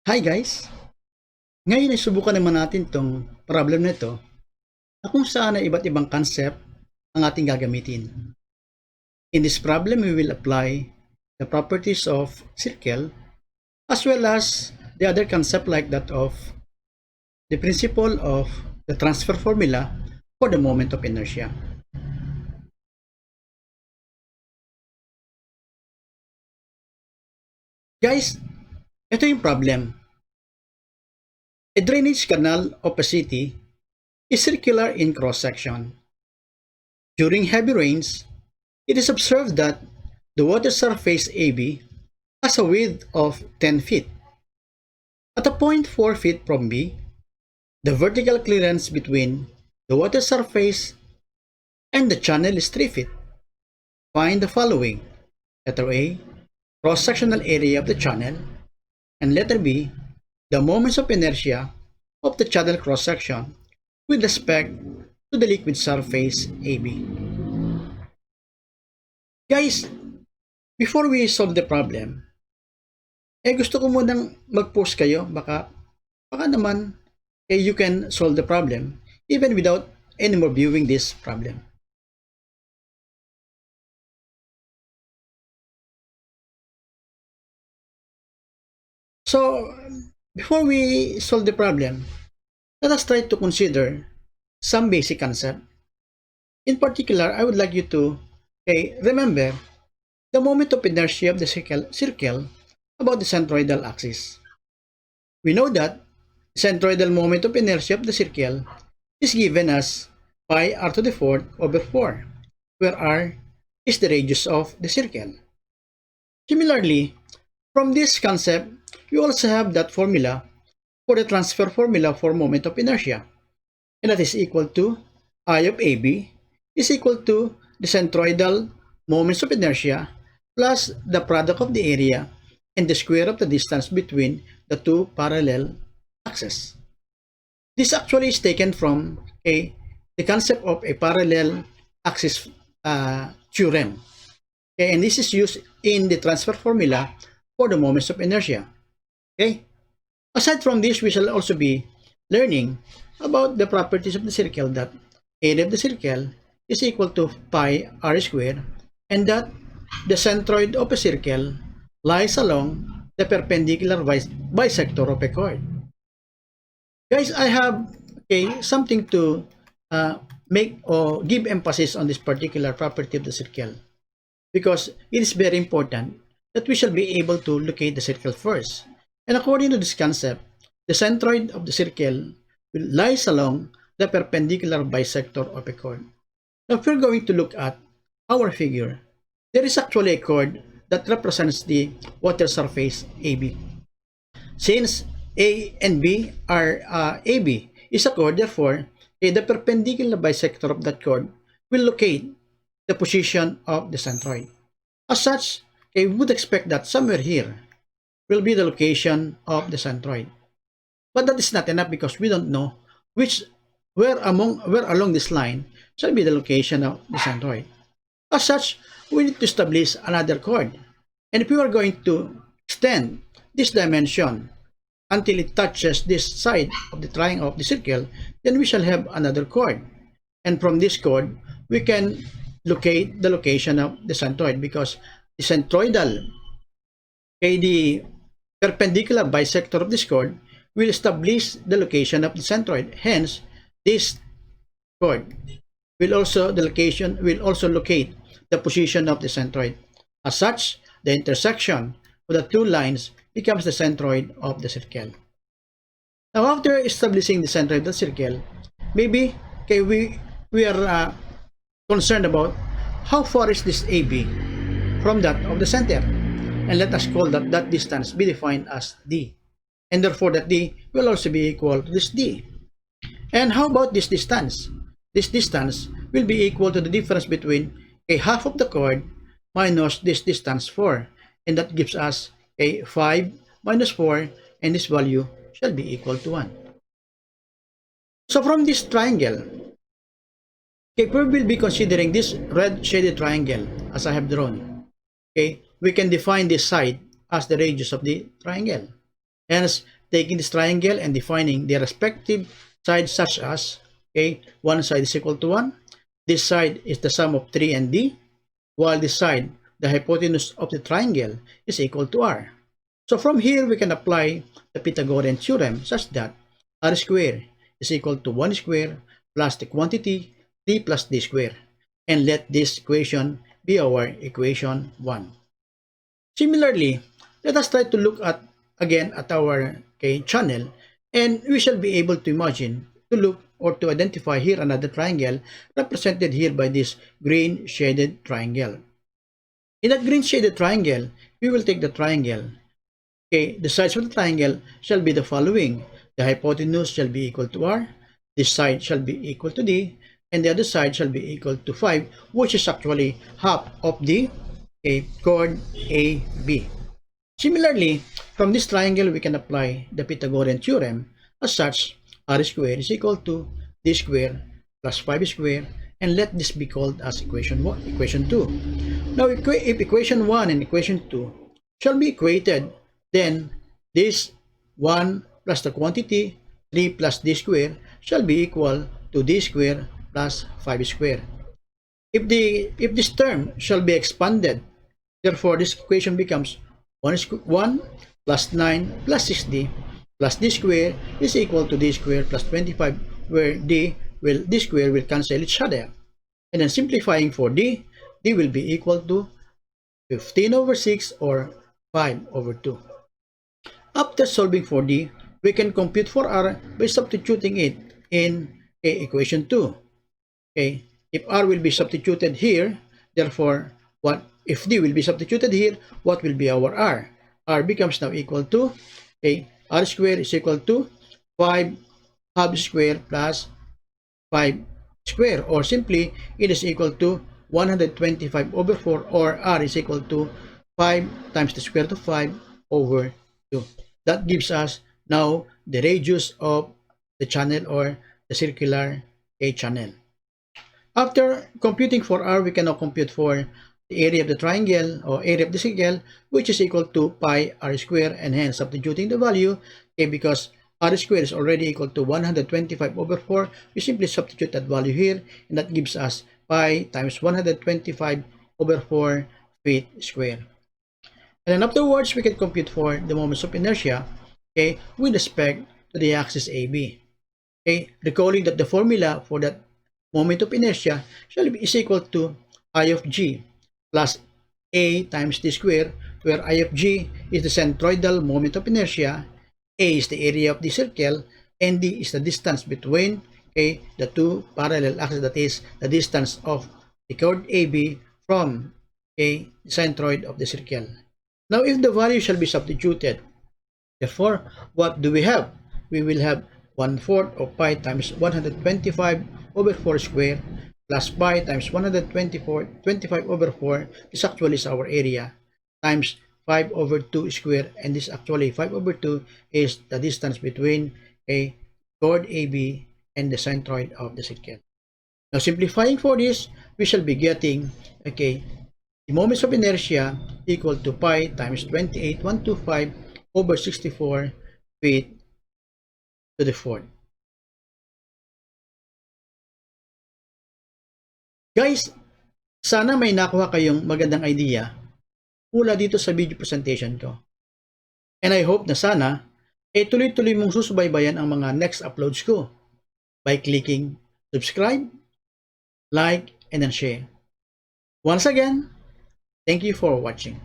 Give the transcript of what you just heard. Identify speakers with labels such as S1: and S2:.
S1: Hi guys! Ngayon ay subukan naman natin tong problem na ito na kung saan ay iba't ibang concept ang ating gagamitin. In this problem, we will apply the properties of circle as well as the other concept like that of the principle of the transfer formula for the moment of inertia. Guys, ito yung problem. A drainage canal of a city is circular in cross-section. During heavy rains, it is observed that the water surface AB has a width of 10 feet. At a point 4 feet from B, the vertical clearance between the water surface and the channel is 3 feet. Find the following. Letter A, cross-sectional area of the channel, and letter B, the moments of inertia of the channel cross-section with respect to the liquid surface AB. Guys, before we solve the problem, gusto ko munang mag-post kayo, baka naman you can solve the problem even without any more viewing this problem. So, before we solve the problem, let us try to consider some basic concept. In particular, I would like you to remember the moment of inertia of the circle about the centroidal axis. We know that the centroidal moment of inertia of the circle is given as pi r to the fourth over 4, where r is the radius of the circle. Similarly, from this concept, you also have that formula for the transfer formula for moment of inertia, and that is equal to I of AB is equal to the centroidal moments of inertia plus the product of the area and the square of the distance between the two parallel axes. This actually is taken from the concept of a parallel axis theorem. And this is used in the transfer formula for the moments of inertia. Aside from this, we shall also be learning about the properties of the circle, that area of the circle is equal to pi r squared, and that the centroid of a circle lies along the perpendicular bisector of a chord. Guys, I have something to make or give emphasis on this particular property of the circle, because it is very important that we shall be able to locate the circle first. And according to this concept, the centroid of the circle lies along the perpendicular bisector of a chord. Now, if we're going to look at our figure, there is actually a chord that represents the water surface AB. Since A and B are AB is a chord, therefore, the perpendicular bisector of that chord will locate the position of the centroid. As such, we would expect that somewhere here will be the location of the centroid. But that is not enough because we don't know where along this line shall be the location of the centroid. As such, we need to establish another chord. And if we are going to extend this dimension until it touches this side of the triangle of the circle, then we shall have another chord. And from this chord, we can locate the location of the centroid, because the centroidal, the perpendicular bisector of this chord will establish the location of the centroid. Hence, this chord will also locate the position of the centroid. As such, the intersection of the two lines becomes the centroid of the circle. Now, after establishing the centroid of the circle, maybe we are concerned about how far is this AB from that of the center, and let us call that distance be defined as D, and therefore that D will also be equal to this D. And how about this distance? This distance will be equal to the difference between a half of the chord minus this distance 4, and that gives us a 5 minus 4, and this value shall be equal to 1. So from this triangle, we will be considering this red shaded triangle as I have drawn. We can define this side as the radius of the triangle. Hence, taking this triangle and defining their respective sides such as, okay, one side is equal to 1, this side is the sum of 3 and d, while this side, the hypotenuse of the triangle, is equal to r. So from here, we can apply the Pythagorean theorem such that r squared is equal to 1 squared plus the quantity 3 plus d squared. And let this equation be our equation 1. Similarly, let us try to look at again at our channel, and we shall be able to imagine, to look or to identify here another triangle represented here by this green shaded triangle. In that green shaded triangle, we will take the triangle. Okay, the sides of the triangle shall be the following. The hypotenuse shall be equal to r, this side shall be equal to d, and the other side shall be equal to 5, which is actually half of the chord AB. Similarly, from this triangle, we can apply the Pythagorean theorem. As such, r squared is equal to d squared plus 5 squared, and let this be called as equation 2. Now, if equation 1 and equation 2 shall be equated, then this 1 plus the quantity 3 plus d squared shall be equal to d squared plus 5 squared. If this term shall be expanded, therefore this equation becomes 1 plus 9 plus 6d plus d squared is equal to d squared plus 25, where d squared will cancel each other. And then simplifying for d will be equal to 15 over 6 or 5 over 2. After solving for d, we can compute for r by substituting it in equation 2. Okay, if r will be substituted here, therefore, what if d will be substituted here, what will be our r? R becomes now equal to, r squared is equal to 5 half square plus 5 square, or simply, it is equal to 125 over 4, or r is equal to 5 times the square root of 5 over 2. That gives us now the radius of the channel or the circular channel. After computing for r, we can now compute for the area of the triangle or area of the circle, which is equal to pi r squared, and hence substituting the value, because r squared is already equal to 125 over 4, we simply substitute that value here, and that gives us pi times 125 over 4 feet squared. And then afterwards, we can compute for the moments of inertia, with respect to the axis AB. Recalling that the formula for that moment of inertia is equal to I of g plus a times d squared, where I of g is the centroidal moment of inertia, a is the area of the circle, and d is the distance between the two parallel axes, that is the distance of the chord AB from the centroid of the circle. Now, if the value shall be substituted, therefore, what do we have? We will have 1/4 of pi times 125 over 4 square plus pi times 125 over 4, this actually is our area, times 5 over 2 square, and this actually 5 over 2 is the distance between a chord AB and the centroid of the circle. Now, simplifying for this, we shall be getting, the moments of inertia equal to pi times 28,125 over 64 feet to the fourth. Guys, sana may nakuha kayong magandang idea mula dito sa video presentation ko. And I hope na sana tuloy-tuloy mong susubaybayan ang mga next uploads ko by clicking subscribe, like, and then share. Once again, thank you for watching.